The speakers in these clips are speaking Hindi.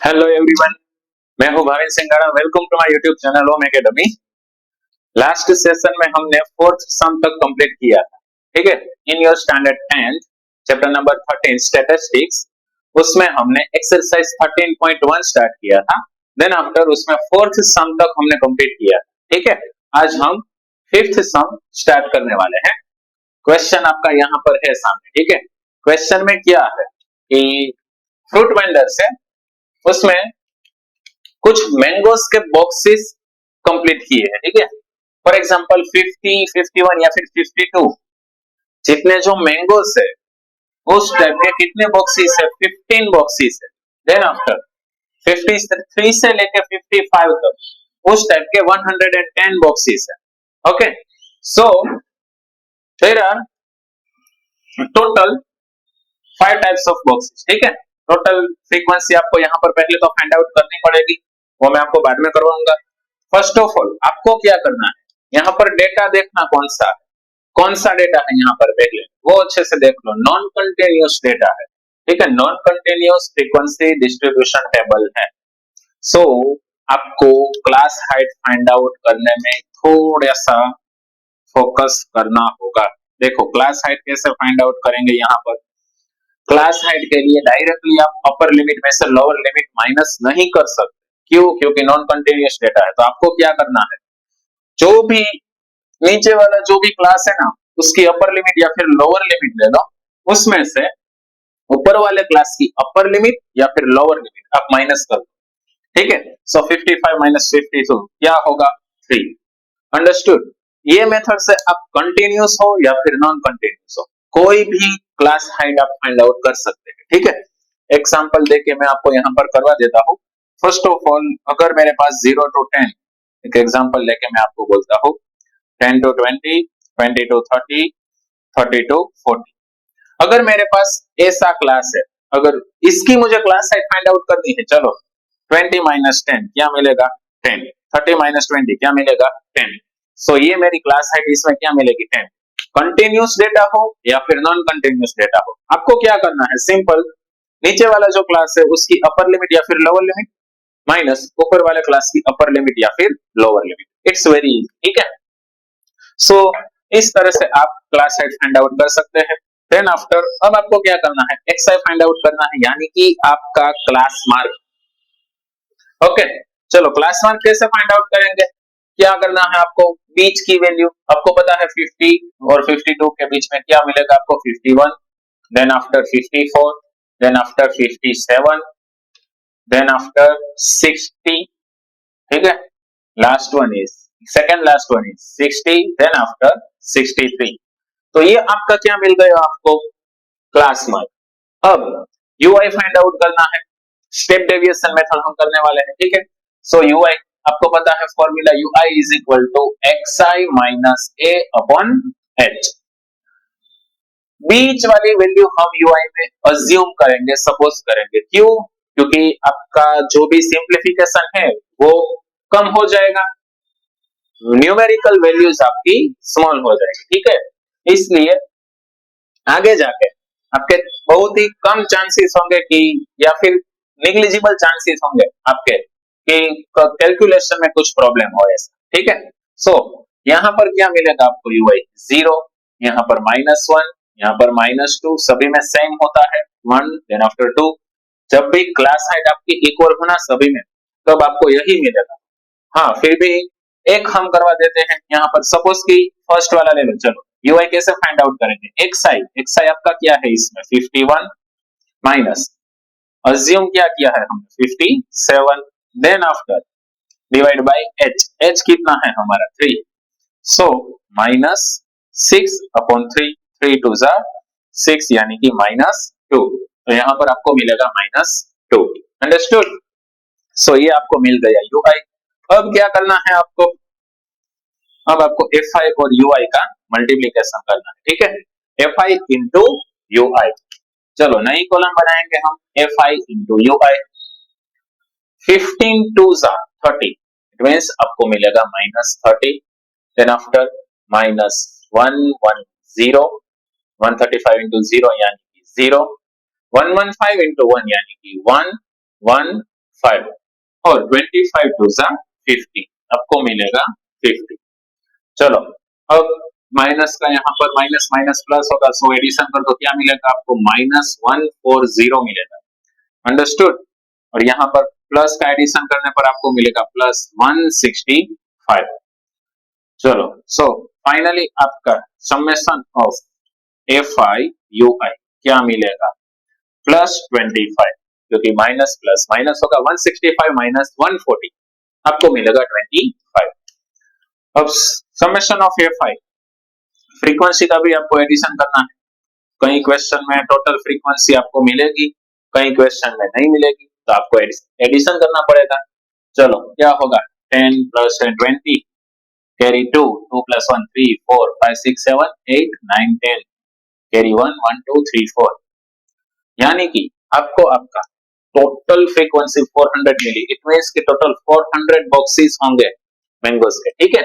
हेलो एवरीवन, मैं हूं Bhavin Singada. Welcome to my YouTube channel home academy. Last session में हमने फोर्थ सम तक कंप्लीट किया था, ठीक है। In your standard 10 chapter number 13 statistics, उसमें हमने एक्सरसाइज 13.1 स्टार्ट किया था। देन आफ्टर उसमें फोर्थ सम तक हमने कंप्लीट किया, ठीक है। आज हम फिफ्थ सम स्टार्ट करने वाले हैं। क्वेश्चन आपका यहाँ पर है सामने, ठीक है। क्वेश्चन में क्या है कि फ्रूट वेंडर से उसमें कुछ मैंगोस के बॉक्सेस कंप्लीट किए हैं, ठीक है। फॉर एग्जांपल 50, 51 या फिर 52 जितने जो मैंगोस है उस टाइप के कितने बॉक्सेस है? 15 बॉक्सेस है। देन आफ्टर 53 से लेकर 55 तक उस टाइप के 110 बॉक्सेस है। Okay, so there are total 5 types of boxes, ठीक है। टोटल फ्रीक्वेंसी आपको यहाँ पर पहले तो फाइंड आउट करनी पड़ेगी, वो मैं आपको बाद में करवाऊंगा। फर्स्ट ऑफ ऑल आपको क्या करना है, यहाँ पर डेटा देखना कौन सा डेटा है यहाँ पर पहले वो अच्छे से देख लो। नॉन कंटिन्यूअस डेटा है, ठीक है। Non continuous frequency distribution table है। सो आपको क्लास हाइट फाइंड आउट करने में थोड़ा सा फोकस करना होगा। देखो क्लास हाइट कैसे फाइंड आउट करेंगे, यहाँ पर क्लास हाइट के लिए डायरेक्टली आप अपर लिमिट में से लोअर लिमिट माइनस नहीं कर सकते। क्यों? क्योंकि नॉन कंटिन्यूअस डेटा है। तो आपको क्या करना है, जो भी नीचे वाला जो भी क्लास है ना उसकी अपर लिमिट या फिर लोअर लिमिट ले लो, उसमें से ऊपर वाले क्लास की अपर लिमिट या फिर लोअर लिमिट आप माइनस कर दो, ठीक है। सो 55 माइनस 52 क्या होगा? 3। अंडरस्टूड? ये मेथड से आप कंटिन्यूअस हो या फिर नॉन कंटिन्यूअस हो, कोई भी क्लास हाइट आप फाइंड आउट कर सकते हैं, ठीक है। एग्जांपल देके मैं आपको यहाँ पर करवा देता हूँ। फर्स्ट ऑफ ऑल अगर मेरे पास 0 to 10 एक एग्जांपल लेके मैं आपको बोलता हूँ, 10 to 20, 20 to 30, 30 to 40। अगर मेरे पास ऐसा क्लास है, अगर इसकी मुझे क्लास हाइट फाइंड आउट करनी है, चलो 20 माइनस 10 क्या मिलेगा? 10। 30 माइनस 20 क्या मिलेगा? 10। सो ये मेरी क्लास हाइट, इसमें क्या मिलेगी? 10। कंटिन्यूअस डेटा हो या फिर नॉन कंटिन्यूअस डेटा हो, आपको क्या करना है? सिंपल, नीचे वाला जो क्लास है उसकी अपर लिमिट या फिर लोअर लिमिट माइनस ऊपर वाले क्लास की अपर लिमिट या फिर lower limit. It's very easy, ठीक है। सो इस तरह से आप क्लास हाइट फाइंड आउट कर सकते हैं। देन आफ्टर अब आपको क्या करना है? एक्सआई फाइंड आउट करना है, यानी कि आपका क्लास मार्क। ओके, चलो क्लास मार्क कैसे फाइंड आउट करेंगे? क्या करना है आपको? बीच की वैल्यू आपको पता है 50 और 52 के बीच में क्या मिलेगा आपको? 51। Then after 54, then after 57, then after 60, ठीक है। Last one is second last one is 60, then after 63। तो ये आपका क्या मिल गया आपको? Class mark. अब यूआई फाइंड आउट करना है, स्टेप डेविएशन मेथड हम करने वाले हैं, ठीक है। सो यूआई आपको पता है formula, UI is equal to XI minus A upon H. बीच वाली वैल्यू हम यूआई में अज्यूम करेंगे, सपोज करेंगे। क्यों? क्योंकि आपका जो भी सिंप्लीफिकेशन है वो कम हो जाएगा, न्यूमेरिकल वैल्यूज आपकी स्मॉल हो जाएगी, ठीक है। इसलिए आगे जाके आपके बहुत ही कम चांसेस होंगे कि, या फिर निग्लिजिबल चांसेस होंगे आपके कि कैलकुलेशन में कुछ प्रॉब्लम हो ऐसा, ठीक है। सो यहाँ पर क्या मिलेगा आपको? यूआई 0, यहाँ पर -1, यहाँ पर -2, सभी में सेम होता है 1, देन आफ्टर 2। जब भी क्लास हाइट आपकी इक्वल होना सभी में, तब आपको यही मिलेगा। हाँ, फिर भी एक हम करवा देते हैं यहाँ पर, सपोज कि फर्स्ट वाला ले लो। चलो यूआई कैसे फाइंड आउट करेंगे? एक्सआई, एक्सआई आपका क्या है इसमें? 51 माइनस, अज्यूम क्या किया है हमने? 57, then after divide by h, h कितना है हमारा? 3। सो माइनस 6 अपॉन 3, 3 टू जा 6 यानी कि -2। तो यहाँ पर आपको मिलेगा -2। अंडरस्टूड? सो ये आपको मिल गया यूआई। अब क्या करना है आपको? अब आपको Fi और Ui का मल्टीप्लीकेशन करना है, ठीक है। Fi इंटू Ui, चलो नई कॉलम बनाएंगे हम। Fi into Ui, 15 to 30, it means आपको मिलेगा -30। देन आफ्टर -110, 135 इंटू 0 यानी कि 0, 115 इंटू 1 यानी कि 1, 1, 5 और 25 टू सा 50, आपको मिलेगा 50। चलो अब माइनस का यहाँ पर माइनस माइनस प्लस होगा, सो एडिशन कर दो, क्या मिलेगा आपको -140 मिलेगा। अंडरस्टूड। और यहाँ पर प्लस का एडिशन करने पर आपको मिलेगा +165। चलो सो फाइनली आपका समेशन ऑफ FI UI क्या मिलेगा +25, क्योंकि माइनस प्लस माइनस होगा 165 माइनस 140, आपको मिलेगा 25। अब समेशन ऑफ FI फ्रीक्वेंसी का भी आपको एडिशन करना है। कई क्वेश्चन में टोटल फ्रीक्वेंसी आपको मिलेगी, कई क्वेश्चन में नहीं मिलेगी, तो आपको एडिशन करना पड़ेगा। चलो क्या होगा 10 प्लस 20 कैरी 2 2 प्लस 1 3 4 5 6 7 8 9 10 कैरी 1 1 2 3 4, यानी कि आपको आपका टोटल फ्रीक्वेंसी 400 मिली। इट मींस कि टोटल 400 बॉक्सेस होंगे मैंगोस के, ठीक है।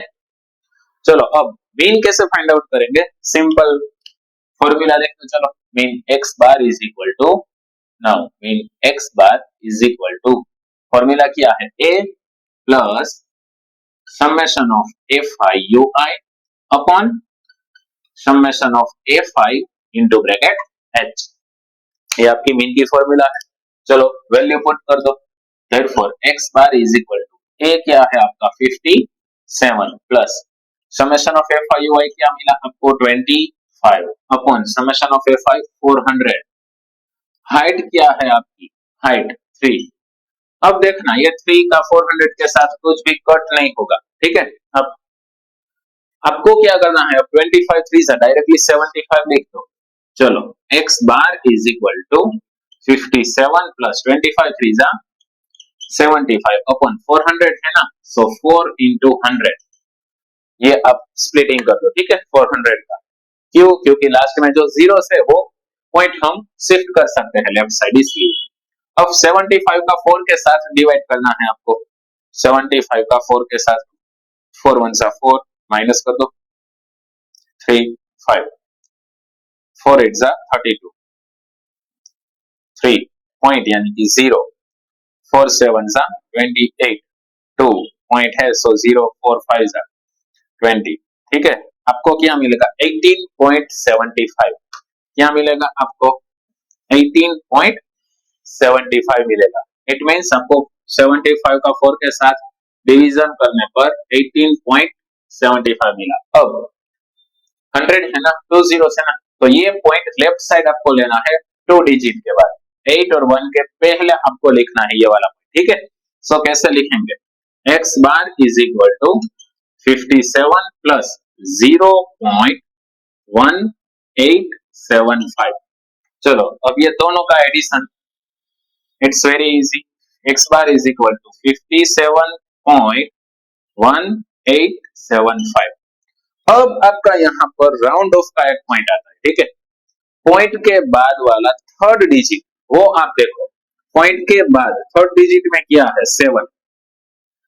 चलो अब मीन कैसे फाइंड आउट करेंगे, सिंपल फॉर्मूला देखते चलो। Mean x bar is equal to, now mean x bar is equal to, formula क्या है, a plus summation of FI UI upon summation of FI into bracket h, ये आपकी मीन की फॉर्मूला है। चलो वैल्यू पुट कर दो, therefore x bar is equal to, a क्या है आपका 57 plus summation of FI UI क्या मिला आपको 25 upon summation of FI 400, height क्या है आपकी, हाइट 3। अब देखना ये 3 का 400 के साथ कुछ भी कट नहीं होगा, ठीक है। अब आपको क्या करना है, अब 25 3 से डायरेक्टली 75 लिख दो। चलो x bar is equal to 57 plus 25 3 जा 75 अपॉन 400 है ना, सो 4 इंटू 100, ये आप स्प्लिटिंग कर दो, ठीक है 400 का। क्यों, क्योंकि लास्ट में जो जीरो है वो पॉइंट हम शिफ्ट कर सकते हैं लेफ्ट साइड, इसलिए। अब 75 का 4 के साथ डिवाइड करना है आपको, 75 का 4 के साथ 4 1 सा 4 माइनस कर दो 3 5 4 8 सा 32 3 पॉइंट यानी कि 0 4 7 सा 28 2 पॉइंट है, सो 0 4 5 सा 20, ठीक है। आपको क्या मिलेगा 18.75, क्या मिलेगा आपको 18.75 मिलेगा। इट मींस आपको 75 का 4 के साथ डिवीजन करने पर 18.75 मिला। अब 100 है ना, 2 जीरो है ना, तो ये पॉइंट लेफ्ट साइड आपको लेना है 2 डिजिट के बाद, 8 और 1 के पहले आपको लिखना है ये वाला, ठीक है। सो कैसे लिखेंगे, x bar is equal to 57 plus 0.1875। चलो अब ये दोनों का addition, it's very easy, x bar is equal to 57.1875। अब आपका यहाँ पर राउंड ऑफ का एक पॉइंट आता है, ठीक है। पॉइंट के बाद वाला थर्ड डिजिट वो आप देखो, पॉइंट के बाद थर्ड डिजिट में क्या है 7,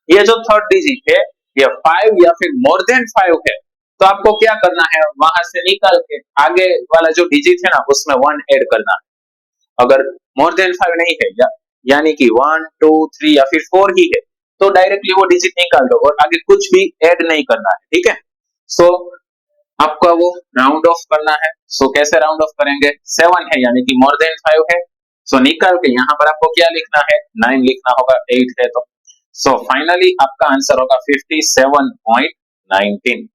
ये जो थर्ड डिजिट है ये 5 या फिर मोर देन 5 है, तो आपको क्या करना है, वहां से निकाल के आगे वाला जो डिजिट है ना उसमें 1 ऐड करना है। अगर मोर देन 5 नहीं है यानी कि 1 2 3 या फिर 4 ही है, तो डायरेक्टली वो डिजिट निकाल दो और आगे कुछ भी ऐड नहीं करना है, ठीक है। सो आपका वो राउंड ऑफ करना है, सो कैसे राउंड ऑफ करेंगे, 7 है यानी कि मोर देन 5 है, सो निकाल के यहाँ पर आपको क्या लिखना है 9 लिखना होगा, 8 है तो। सो फाइनली आपका आंसर होगा 57.19।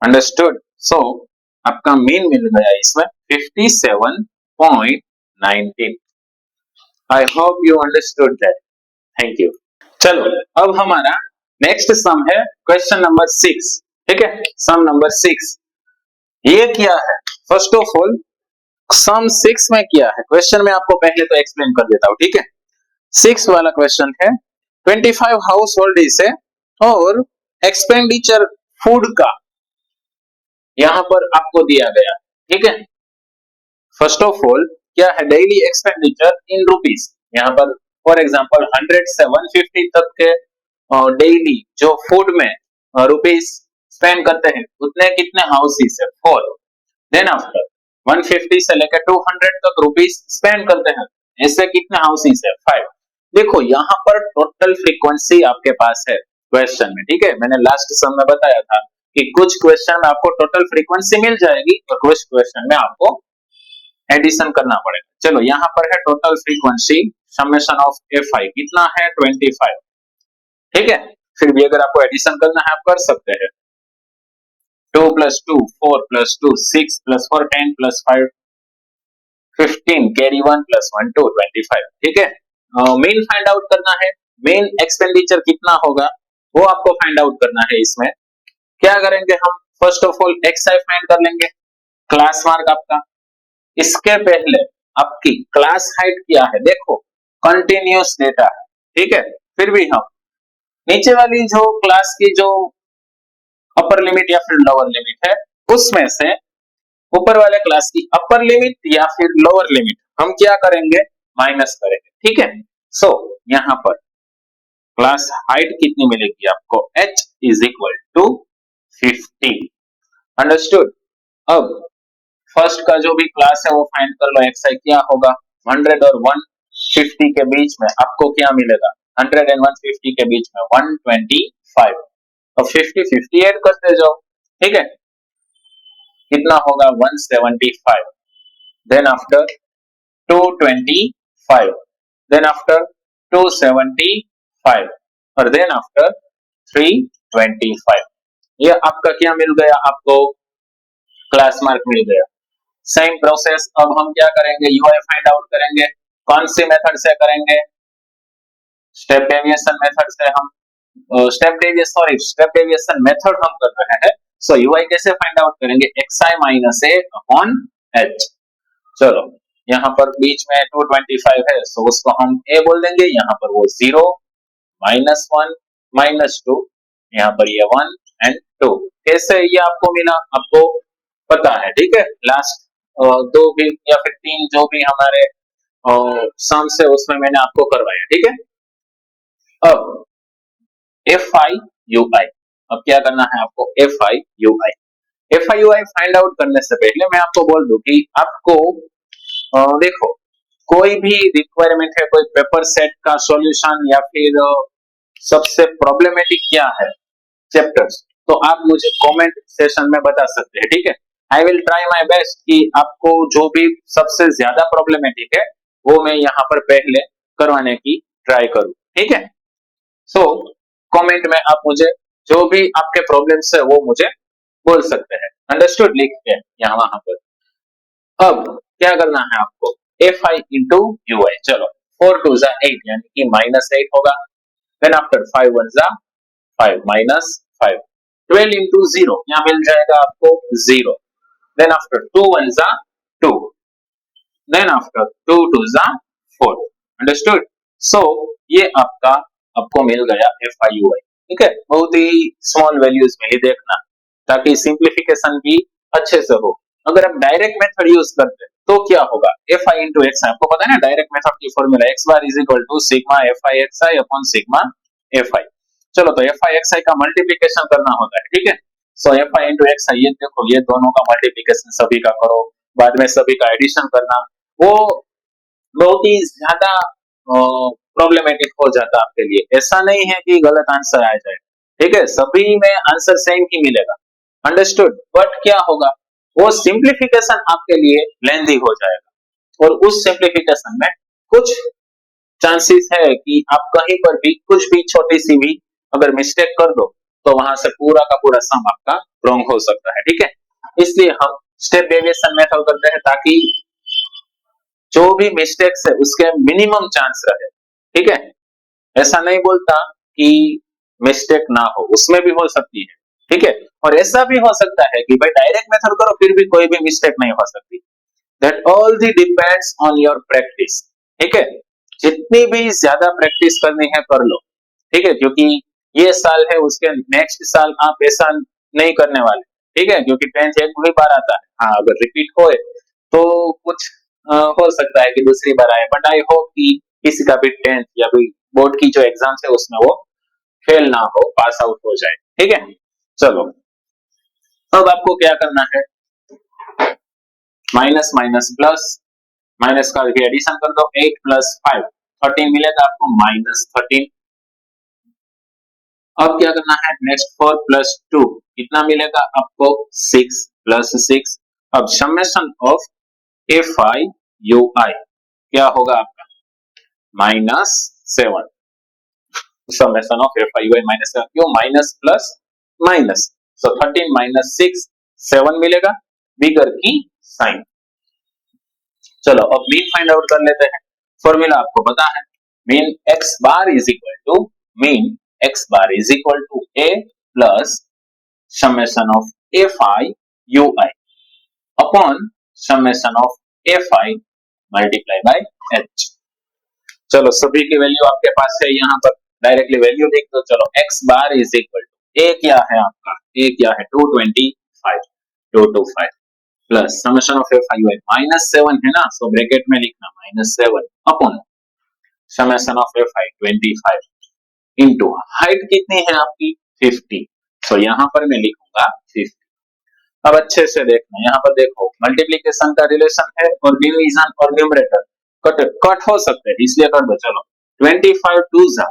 अंडरस्टूड। सो आपका मीन मिल गया इसमें 57.19। आई hope you understood that, thank you. चलो अब हमारा नेक्स्ट सम है क्वेश्चन नंबर 6, ठीक है। सम नंबर 6 ये क्या है, फर्स्ट ऑफ ऑल सम 6 में क्या है, क्वेश्चन में आपको पहले तो एक्सप्लेन कर देता हूं, ठीक है। 6 वाला क्वेश्चन है 25 हाउस होल्ड से और एक्सपेंडिचर फूड का यहां पर आपको दिया गया, ठीक है। फर्स्ट ऑफ ऑल क्या है, डेली एक्सपेंडिचर इन रुपीस, यहां पर फॉर एग्जांपल 100 से 150 तक के डेली जो फूड में रुपीस स्पेंड करते हैं उतने कितने हाउसेस है 4। देन आफ्टर 150 से लेकर 200 तक रुपीस स्पेंड करते हैं, ऐसे कितने हाउसेस है 5। देखो यहाँ पर टोटल फ्रीक्वेंसी आपके पास है क्वेश्चन में, ठीक है। मैंने लास्ट सम में बताया था कि कुछ क्वेश्चन में आपको टोटल फ्रीक्वेंसी मिल जाएगी और कुछ क्वेश्चन में आपको एडिशन करना पड़ेगा। चलो यहाँ पर है total frequency summation of fi कितना है 25, ठीक है। फिर भी अगर आपको एडिशन करना है आप कर सकते हैं। 2 + 2 4 + 2 6 + 4 10 + 5 15 कैरी 1 + 1 2 25, ठीक है। मेन फाइंड आउट करना है, मेन एक्सपेंडिचर कितना होगा वो आपको फाइंड आउट करना है। इसमें क्या करेंगे हम, first of all xi find कर लेंगे, क्लास मार्क आपका। इसके पहले आपकी क्लास हाइट क्या है, देखो कंटिन्यूअस डेटा है, ठीक है। फिर भी हम नीचे वाली जो क्लास की जो अपर लिमिट या फिर लोअर लिमिट है उसमें से ऊपर वाले क्लास की अपर लिमिट या फिर लोअर लिमिट हम क्या करेंगे, माइनस करेंगे, ठीक है। सो यहाँ पर क्लास हाइट कितनी मिलेगी आपको, h = 50, अंडरस्टूड। अब फर्स्ट का जो भी क्लास है वो फाइंड कर लो, xi क्या होगा, 100 और 150 के बीच में आपको क्या मिलेगा, 100 और 150 के बीच में 125। तो 50 50 ऐड करते जाओ, ठीक है। कितना होगा 175, देन आफ्टर 225, देन आफ्टर 275 और देन आफ्टर 325। ये आपका क्या मिल गया, आपको क्लास मार्क मिल गया। सेम प्रोसेस अब हम क्या करेंगे, यूआई फाइंड आउट करेंगे। कौन सी मेथड से करेंगे, स्टेप डेविएशन मेथड से हम स्टेप डेविएशन मेथड हम कर रहे हैं। सो यूआई कैसे फाइंड आउट करेंगे, xi - a अपॉन h। चलो यहाँ पर बीच में 225 है, सो उसको हम a बोल देंगे, यहाँ पर वो 0 -1 -2, यहाँ पर ये 1 एंड 2। कैसे ये आपको मिला, आपको पता है, ठीक है। लास्ट दो भी या फिर तीन जो भी हमारे सम से उसमें मैंने आपको करवाया, ठीक है। अब FIUI, अब क्या करना है आपको, FIUI फाइंड आउट करने से पहले मैं आपको बोल दूं कि आपको देखो कोई भी रिक्वायरमेंट है, कोई पेपर सेट का सॉल्यूशन या फिर सबसे प्रॉब्लमेटिक क्या है चैप्टर्स, तो आप मुझे कमेंट सेशन में बता सकते हैं, ठीक है। I will try my best कि आपको जो भी सबसे ज्यादा प्रॉब्लमेटिक है वो मैं यहाँ पर पहले करवाने की ट्राई करूं, ठीक है। सो कमेंट में आप मुझे जो भी आपके प्रॉब्लम्स है वो मुझे बोल सकते हैं, अंडरस्टूड, लिख के यहाँ वहां पर। अब क्या करना है आपको, FI इंटू UI। चलो 4 2 जा 8 यानी कि -8 होगा, देन आफ्टर 5 1 जा 5 -5, 12 इंटू 0 यहाँ मिल जाएगा आपको 0, देन आफ्टर 2 1 जा 2, देन आफ्टर 2 2 जा 4, अंडरस्टूड। सो ये आपको मिल गया FIUI, ठीक है। बहुत ही स्मॉल वैल्यूज में ही देखना ताकि सिंप्लीफिकेशन भी अच्छे से हो। अगर आप डायरेक्ट मेथड यूज करते तो क्या होगा, FI इंटू एक्स, आपको पता है ना डायरेक्ट मेथड की फॉर्मूला x बार = sigma FI XI upon sigma FI। चलो तो FI XI का मल्टीप्लिकेशन करना होता है, ठीक है। सो FI इंटू XI, ये देखो ये दोनों का मल्टीप्लिकेशन सभी का करो, बाद में सभी का एडिशन करना, वो बहुत ही ज्यादा प्रॉब्लमेटिक हो जाता आपके लिए। ऐसा नहीं है कि गलत आंसर आ जाए, ठीक है, सभी में आंसर सेम ही मिलेगा, अंडरस्टूड। बट क्या होगा, वो सिंप्लीफिकेशन आपके लिए लेंदी हो जाएगा और उस सिंप्लीफिकेशन में कुछ चांसेस है कि आप कहीं पर भी कुछ भी छोटी सी भी अगर मिस्टेक कर दो तो वहां से पूरा का पूरा सम आपका रॉन्ग हो सकता है, ठीक है। इसलिए हम स्टेप डेविएशन मेथड करते हैं ताकि जो भी मिस्टेक्स है उसके मिनिमम चांस रहे, ठीक है। ऐसा नहीं बोलता कि मिस्टेक ना हो, उसमें भी हो सकती है, ठीक है। और ऐसा भी हो सकता है कि भाई डायरेक्ट मेथड करो फिर भी कोई भी मिस्टेक नहीं हो सकती। That all the depends on your practice, ठीक है। जितनी भी ज्यादा प्रैक्टिस करनी है कर लो, ठीक है, क्योंकि ये साल है उसके नेक्स्ट साल आप ऐसा नहीं करने वाले, ठीक है, क्योंकि 10th एक भी बार आता है। हाँ अगर रिपीट होए तो कुछ हो सकता है कि दूसरी बार आए, बट आई होप कि किसी का भी 10th या फिर बोर्ड की जो एग्जाम्स है उसमें वो फेल ना हो, पास आउट हो जाए, ठीक है। चलो अब आपको क्या करना है, माइनस माइनस प्लस, माइनस का एडिशन कर दो, 8 + 5 13 मिलेगा आपको -13। अब क्या करना है नेक्स्ट 4 + 2 कितना मिलेगा आपको 6 + 6। अब समेशन ऑफ FIUI क्या होगा आपका -7। समेशन ऑफ FIUI -7 क्यों माइनस प्लस माइनस, सो 13 - 6 7 मिलेगा बिगर की साइन। चलो अब मीन फाइंड आउट कर लेते हैं। फॉर्मूला आपको पता है mean x bar is equal to a plus summation of FIUI upon summation of FI multiply by h। चलो सभी की वैल्यू आपके पास है, यहाँ पर डायरेक्टली वैल्यू लिख दो। चलो x bar is equal to a क्या है आपका, a क्या है 225 प्लस समेशन ऑफ FIUI -7 है ना, सो ब्रैकेट में लिखना -7 upon summation of FI 25 into height कितनी है आपकी 50, सो यहाँ पर मैं लिखूंगा 50। अब अच्छे से देखना, यहाँ पर देखो मल्टीप्लीकेशन का रिलेशन है और डिवीजन और न्यूमरेटर कट हो सकते हैं इसलिए कर दो। चलो 25 2 जा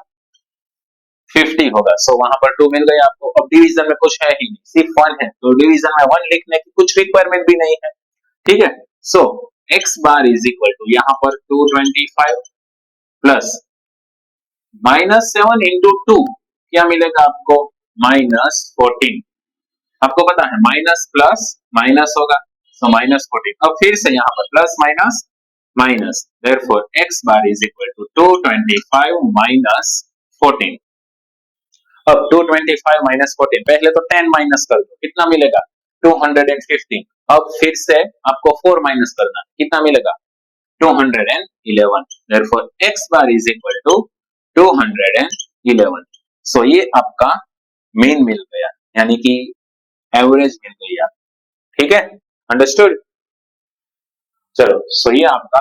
50 होगा, सो वहां पर 2 मिल गया आपको। अब डिवीजन में कुछ है ही नहीं, सिर्फ 1 है, तो डिवीजन में 1 लिखने की कुछ रिक्वायरमेंट भी नहीं है, ठीक है। So x bar is equal to यहाँ पर 225 प्लस -7 इंटू 2 क्या मिलेगा आपको -14। आपको पता है माइनस प्लस माइनस होगा, सो -14। अब फिर से यहाँ पर plus minus minus, therefore x bar is equal to 225 - 14। अब 225 - 14 पहले तो 10 माइनस कर दो, कितना मिलेगा 215। अब फिर से आपको 4 माइनस करना, कितना मिलेगा 211। therefore x bar is equal to 211। So ये आपका मीन मिल गया, यानी कि एवरेज मिल गई आप, ठीक है, अंडरस्टूड। चलो सो ये आपका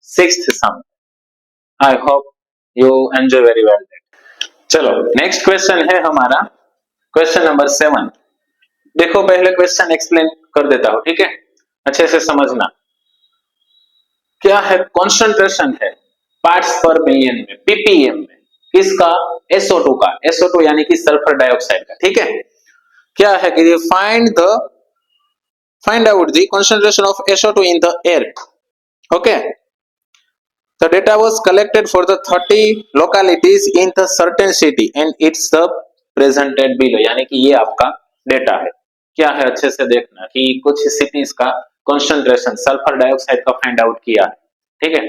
6th sum. I hope you enjoy very well. चलो नेक्स्ट क्वेश्चन है हमारा क्वेश्चन नंबर 7। देखो पहले क्वेश्चन एक्सप्लेन कर देता हूं, ठीक है, अच्छे से समझना। क्या है कंसंट्रेशन है पार्ट्स पर मिलियन में ppm में, किसका SO2 का, SO2 यानी कि सल्फर डाइऑक्साइड का, ठीक है। क्या है कि find out the concentration of SO2 in the air, okay। The data was collected for the 30 localities in the certain city and it's the presented below, यानी कि ये आपका डेटा है। क्या है अच्छे से देखना कि कुछ सिटीज का कंसंट्रेशन सल्फर डाइऑक्साइड का फाइंड आउट किया है, ठीक है।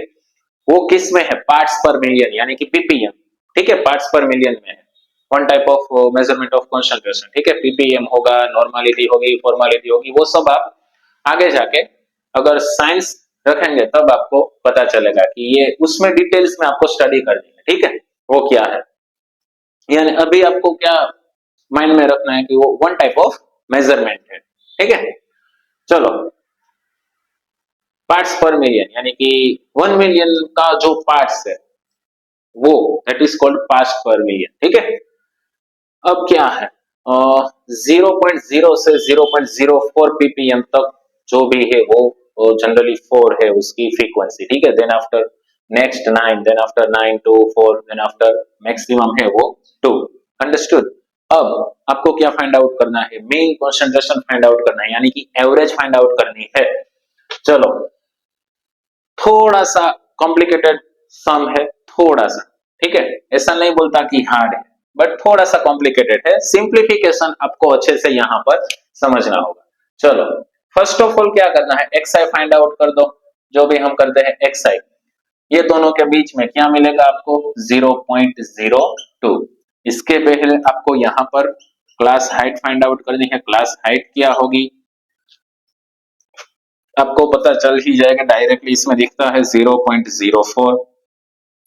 वो किस में है पार्ट्स पर मिलियन यानी कि ppm, ठीक है, पार्ट्स पर मिलियन में है। One type of measurement of concentration, ठीक है, ppm होगा, नॉर्मलिटी होगी, फॉर्मेलिटी होगी, वो सब आप आगे जाके अगर साइंस रखेंगे तब आपको पता चलेगा कि ये उसमें डिटेल्स में आपको स्टडी करनी है, ठीक है, वो क्या है। यानी अभी आपको क्या माइंड में रखना है कि वो वन टाइप ऑफ मेजरमेंट है, ठीक है। चलो पार्ट्स पर मिलियन यानी कि 1 मिलियन का जो पार्ट्स है वो दैट इज कॉल्ड पार्ट्स पर मिलियन, ठीक है। अब क्या है 0.0 से 0.04 ppm तक जो भी है वो जनरली 4 है उसकी फ्रीक्वेंसी, ठीक है। Then after next 9, then after 9 to 4, then after maximum है वो 2, अंडरस्टूड। अब आपको क्या फाइंड आउट करना है, मेन कंसंट्रेशन फाइंड आउट करना है, यानी कि एवरेज फाइंड आउट करनी है। चलो थोड़ा सा कॉम्प्लिकेटेड सम है, थोड़ा सा, ठीक है, ऐसा नहीं बोलता कि हार्ड है, बट थोड़ा सा कॉम्प्लिकेटेड है। सिंप्लीफिकेशन आपको अच्छे से यहाँ पर समझना होगा। चलो फर्स्ट ऑफ ऑल क्या करना है, xi फाइंड आउट कर दो, जो भी हम करते हैं xi, ये दोनों के बीच में क्या मिलेगा आपको 0.02। इसके पहले आपको यहाँ पर क्लास हाइट फाइंड आउट करनी है। क्लास हाइट क्या होगी आपको पता चल ही जाएगा, डायरेक्टली इसमें दिखता है 0.04,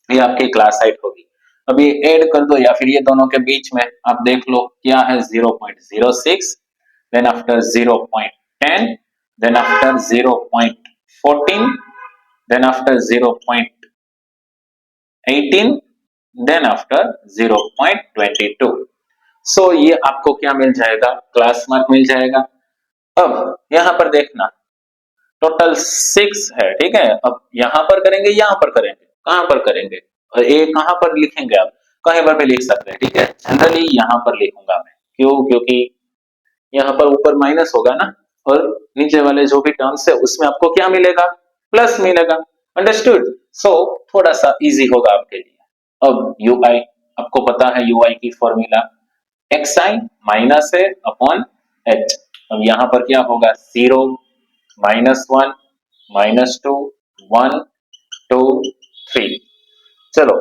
ये आपकी क्लास हाइट होगी। अब ये ऐड कर दो या फिर ये दोनों के बीच में आप देख लो क्या है 0.06, then after 0.10, then after 0.14, then after 0.18, then after 0.22। So ये आपको क्या मिल जाएगा, क्लास मार्क मिल जाएगा। अब यहां पर देखना टोटल 6 है, ठीक है। अब यहां पर करेंगे, यहां पर करेंगे, कहां पर करेंगे और ए कहां पर लिखेंगे आप, कहीं पर भी लिख सकते हैं, ठीक है। जनरली यहां पर लिखूंगा मैं, क्यों, क्योंकि यहाँ पर ऊपर माइनस होगा ना, और नीचे वाले जो भी टर्म्स है उसमें आपको क्या मिलेगा, प्लस मिलेगा। अंडरस्टूड। सो थोड़ा सा इजी होगा आपके लिए। अब यू आई, आपको पता है यू आई की फॉर्मूला एक्स आई माइनस है अपॉन एच। अब यहाँ पर क्या होगा, 0 -1 -2 1 2 3। चलो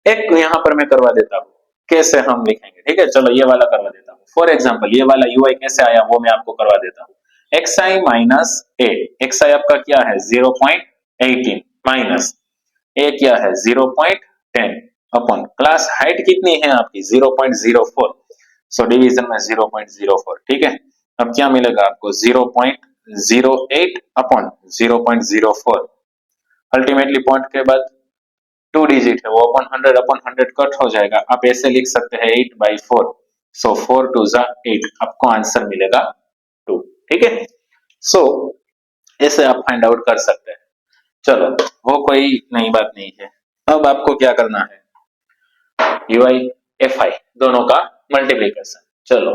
एक यहाँ पर मैं करवा देता हूँ कैसे हम लिखेंगे, ठीक है। चलो ये वाला करवा देता हूँ। फॉर एग्जाम्पल ये वाला यू आई कैसे आया वो मैं आपको करवा देता हूँ। एक्स आई माइनस ए, एक्स आई आपका क्या है 0.18 माइनस ए क्या है 0.10 अपन क्लास हाइट कितनी है आपकी 0.04, सो डिवीजन में 0.04, ठीक है। अब क्या मिलेगा आपको 0.08 अपन 0.04। अल्टीमेटली पॉइंट के बाद 2 डिजिट है वो अपन 100 कट हो जाएगा, आप ऐसे लिख सकते हैं 8/4, सो 4 2 जा 8, आपको आंसर मिलेगा 2, ठीक है। सो ऐसे आप फाइंड आउट कर सकते हैं। चलो वो कोई नई बात नहीं है। अब आपको क्या करना है, यू आई एफ आई दोनों का मल्टीप्लीकेशन। चलो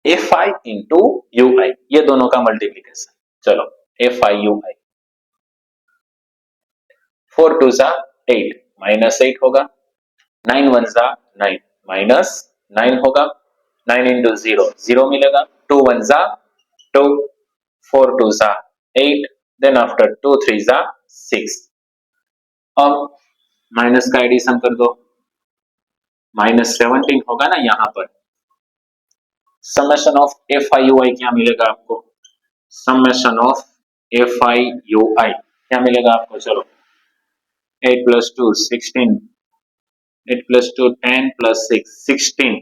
एफ आई इंटू यू आई, ये दोनों का मल्टीप्लीकेशन। चलो एफ आई यू आई, 4 2 जा 8 -8 होगा, 9 1 जा 9 -9 होगा, 9 इंटू 0 0 मिलेगा, 2 1 जा 2, 4 2 जा 8, देन आफ्टर 2 3 जा 6। अब माइनस का एडिशन कर दो, -17 होगा ना यहाँ पर। Summation of F I you I क्या मिलेगा आपको, summation of F I you I क्या मिलेगा आपको। चलो 8 + 2 16, 8 + 2 10 + 6 16,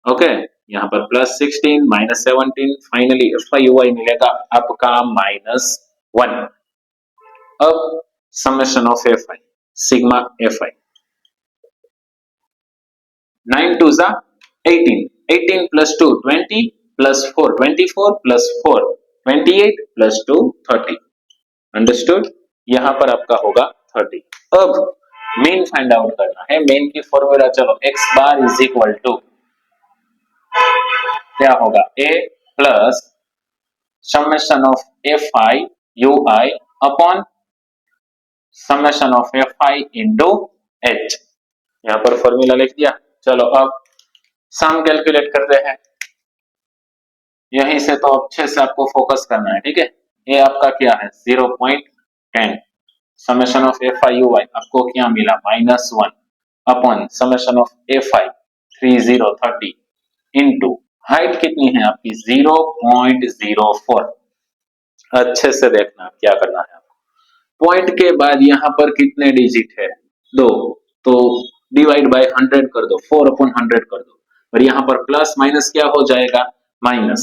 ओके। यहाँ पर +16 -17, फाइनली एफ आई यू आई मिलेगा आपका -1। अब summation of F I, sigma F I, 9 2 जा 18, 18 + 2 20 + 4 24 + 4 28 + 2 30। अंडरस्टूड। यहाँ पर आपका होगा 30। अब मेन फाइंड आउट करना है, मेन की फॉर्मूला। चलो x bar is equal to क्या होगा, a plus summation of F I you i upon summation of F i into h. यहाँ पर फॉर्मूला लिख दिया। चलो अब सम कैलकुलेट करते हैं, यहीं से तो अच्छे से आपको फोकस करना है, ठीक है। ये आपका क्या है 0.10, summation of F I you I आपको क्या मिला -1 upon summation of F I 30 into height कितनी है आपकी 0.04। अच्छे से देखना क्या करना है आपको। पॉइंट के बाद यहाँ पर कितने डिजिट है, 2, तो डिवाइड बाय 100 कर दो, 4/100 कर दो, और यहाँ पर प्लस माइनस क्या हो जाएगा, माइनस।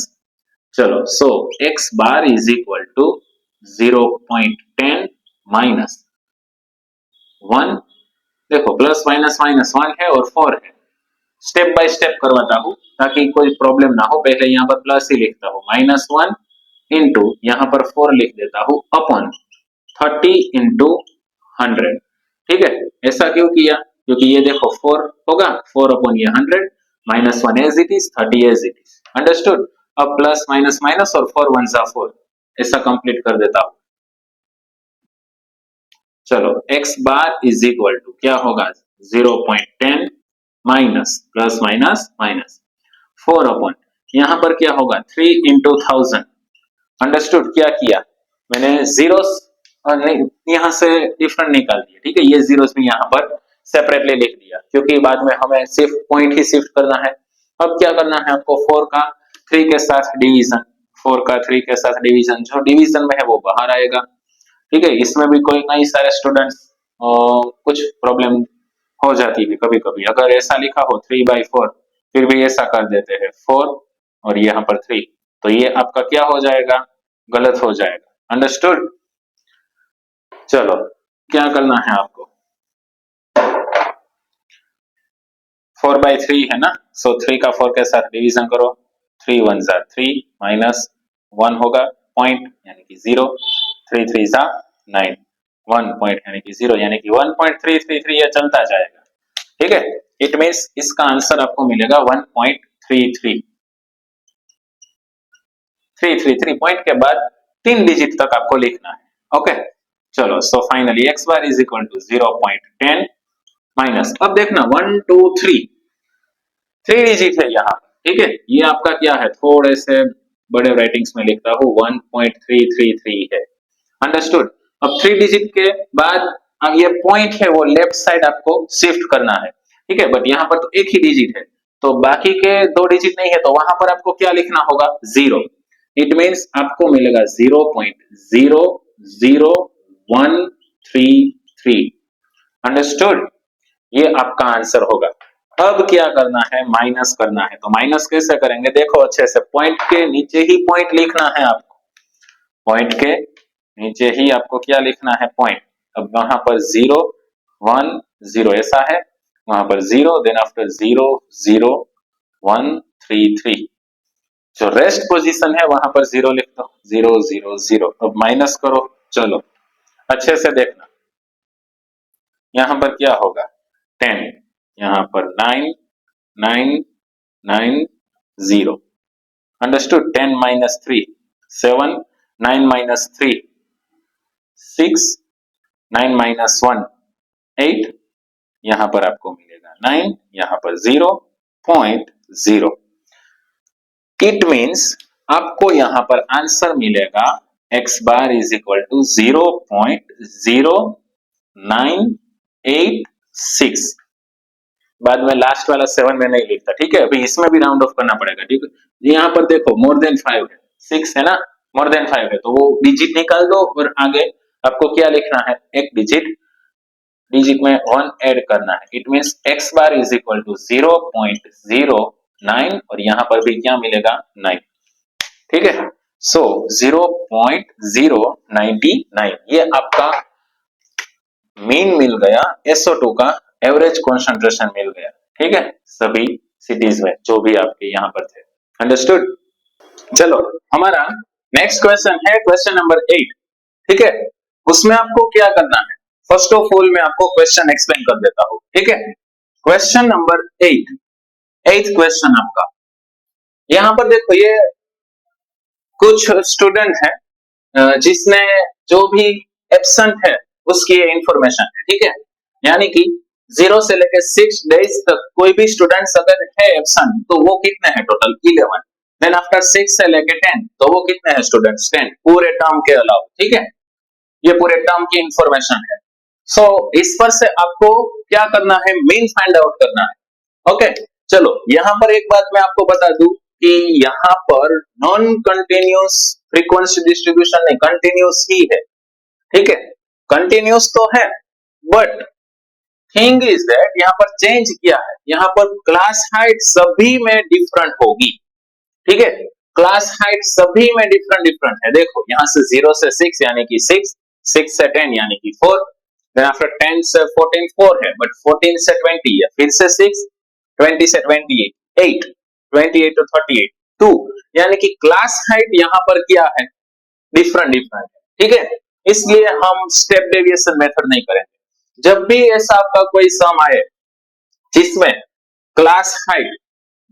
चलो so x bar is equal to 0.10 minus 1, देखो प्लस माइनस माइनस 1 है और 4 है। स्टेप बाय स्टेप करवाता हूं ताकि कोई प्रॉब्लम ना हो। पहले यहाँ पर प्लस ही लिखता हूँ, -1 इंटू यहाँ पर 4 लिख देता हूँ अपॉन 30 इंटू 100, ठीक है। ऐसा क्यों किया, क्योंकि ये देखो 4 होगा, 4 अपॉन ये 100, -1 as it is, 30 as it is. Understood. अब प्लस माइनस माइनस और 4 1 जा 4, ऐसा कंप्लीट कर देता हूं। चलो x bar is equal to क्या होगा 0.10 minus plus minus minus 4 upon यहाँ पर क्या होगा 3 इंटू 1000। अंडरस्टूड। क्या किया मैंने, जीरोस यहाँ से डिफरेंट निकाल दिया, ठीक है। ये जीरोस में यहाँ पर सेपरेटली लिख दिया क्योंकि बाद में हमें सिर्फ पॉइंट ही शिफ्ट करना है। अब क्या करना है आपको, 4 का 3 के साथ डिवीजन, 4 का 3 के साथ डिवीजन, जो डिवीजन में है वो बाहर आएगा, ठीक है। इसमें भी कोई कई सारे स्टूडेंट्स कुछ प्रॉब्लम हो जाती है कभी कभी। अगर ऐसा लिखा हो 3/4, फिर भी ऐसा कर देते हैं 4 और यहाँ पर 3, तो ये आपका क्या हो जाएगा, गलत हो जाएगा। अंडरस्टूड। चलो क्या करना है आपको, 4/3 है ना, सो 3 का 4 के साथ डिवीजन करो, 3 1 जा 3 माइनस 1 होगा पॉइंट यानी कि 0, 3 3 जा 9, 1 पॉइंट यानी कि 0 यानी कि 1.333 ये चलता जाएगा, ठीक है। इट मीन्स इसका आंसर आपको मिलेगा 1.33। 333 पॉइंट के बाद 3 डिजिट तक आपको लिखना है। ओके चलो, so finally x bar is equal to 0.10 minus, अब देखना 1 2 3 डिजिट है यहाँ, ठीक है। ये आपका क्या है, थोड़े से बड़े राइटिंग्स में लिखता हूँ 1.333 है, अंडरस्टूड। अब 3 डिजिट के बाद अब ये पॉइंट है वो लेफ्ट साइड आपको शिफ्ट करना है, ठीक है। बट यहाँ पर तो एक ही डिजिट है, तो बाकी के 2 डिजिट नहीं है, तो वहां पर आपको क्या लिखना होगा, 0। इट मीन्स आपको मिलेगा 0.00133, अंडरस्टूड। ये आपका आंसर होगा। अब क्या करना है, माइनस करना है। तो माइनस कैसे करेंगे, देखो अच्छे से, पॉइंट के नीचे ही पॉइंट लिखना है आपको, पॉइंट के नीचे ही आपको क्या लिखना है, पॉइंट। अब वहां पर 0 1 0 ऐसा है, वहां पर 0, देन आफ्टर 0 0 1 3 3, जो रेस्ट पोजीशन है वहां पर 0 लिख दो, 0 0 0। अब माइनस करो, चलो अच्छे से देखना, यहां पर क्या होगा, 10, यहां पर 9 9 9 0, अंडरस्टूड। 10 माइनस 3 7, 9 माइनस 3 6, 9 माइनस 1 8, यहां पर आपको मिलेगा 9, यहां पर 0.0। इट मीन्स आपको यहां पर आंसर मिलेगा x bar is equal to 0.0986। बाद में लास्ट वाला 7 में नहीं लिखता, ठीक है। अभी इसमें भी राउंड ऑफ करना पड़ेगा, ठीक है। यहाँ पर देखो मोर देन 5 है, 6 है ना, मोर देन 5 है, तो वो डिजिट निकाल दो और आगे आपको क्या लिखना है, एक डिजिट में 1 ऐड करना है। It means x bar is equal to 0.09 और यहाँ पर भी क्या मिलेगा, 9, ठीक है। सो 0.099 ये आपका मीन मिल गया, SO2 का एवरेज कॉन्सेंट्रेशन मिल गया, ठीक है, सभी सिटीज में जो भी आपके यहाँ पर थे, अंडरस्टूड। चलो हमारा नेक्स्ट क्वेश्चन है क्वेश्चन नंबर 8, ठीक है। उसमें आपको क्या करना है, फर्स्ट ऑफ ऑल मैं आपको क्वेश्चन एक्सप्लेन कर देता हूं, ठीक है। क्वेश्चन नंबर 8 क्वेश्चन आपका, यहां पर देखो ये कुछ स्टूडेंट है जिसने जो भी एब्सेंट है उसकी ये इंफॉर्मेशन है, ठीक है। यानी कि 0 से लेकर 6 डेज तक कोई भी स्टूडेंट्स अगर है एब्सेंट तो वो कितने हैं, टोटल 11। देन आफ्टर 6 से लेकर 10 तो वो कितने हैं स्टूडेंट्स, 10 पूरे टर्म के अलावा, ठीक है। ये पूरे टर्म की इंफॉर्मेशन है। सो इस पर से आपको क्या करना है, मीन फाइंड आउट करना है। ओके चलो, यहां पर एक बात मैं आपको बता दूं कि यहां पर नॉन कंटिन्यूअस फ्रीक्वेंसी डिस्ट्रीब्यूशन नहीं, कंटिन्यूअस ही है, ठीक है। कंटिन्यूअस तो है बट थिंग इज दैट यहां पर चेंज किया है, यहां पर क्लास हाइट सभी में डिफरेंट होगी, ठीक है। क्लास हाइट सभी में डिफरेंट है। देखो यहां से 0 से 6 यानी कि 6, 6 से 10 यानी कि 4, देन आफ्टर 10 से 14 4 है, बट 14 से 20 है, फिर से 6, 20 से 28 8, 28 to 38 2, यानी कि क्लास हाइट यहां पर क्या है, डिफरेंट है, ठीक है। इसलिए हम स्टेप डेविएशन मेथड नहीं करेंगे। जब भी ऐसा आपका कोई सम आए जिसमें क्लास हाइट